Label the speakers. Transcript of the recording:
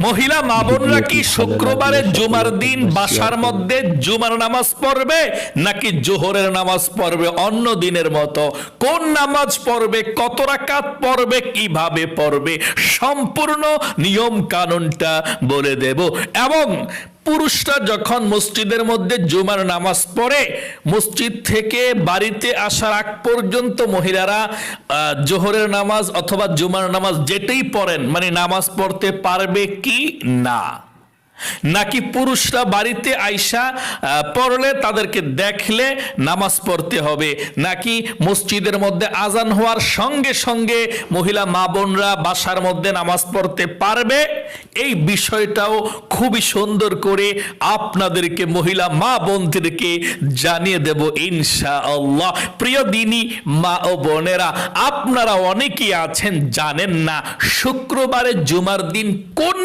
Speaker 1: মহিলা মা বোনরা কি শুক্রবারে জুমার দিন বাসার মধ্যে জুমার নামাজ পড়বে নাকি জোহরের নামাজ পড়বে অন্য দিনের মতো? কোন নামাজ পড়বে, কত রাকাত পড়বে, কিভাবে পড়বে, সম্পূর্ণ নিয়ম কানুনটা বলে দেব। এবং পুরুষরা যখন মসজিদের মধ্যে জুমার নামাজ পড়ে, মসজিদ থেকে বাড়িতে আসার আগ পর্যন্ত মহিলারা জোহরের নামাজ অথবা জুমার নামাজ যেটাই পড়েন মানে নামাজ পড়তে পারবে কি না? নাকি পুরুষরা বাড়িতে আইসা পড়লে তাদেরকে দেখলে নামাজ পড়তে হবে? নাকি মসজিদের মধ্যে আজান হওয়ার সঙ্গে সঙ্গে মহিলা মা বোনরা বাসার মধ্যে নামাজ পড়তে পারবে? এই বিষয়টাও খুবই সুন্দর করে আপনাদেরকে মহিলা মা বোনদেরকে জানিয়ে দেব ইনশাআল্লাহ। প্রিয় দিনী মা ও বোনেরা, আপনারা অনেকেই আছেন জানেন না শুক্রবারে জুমার দিন কোন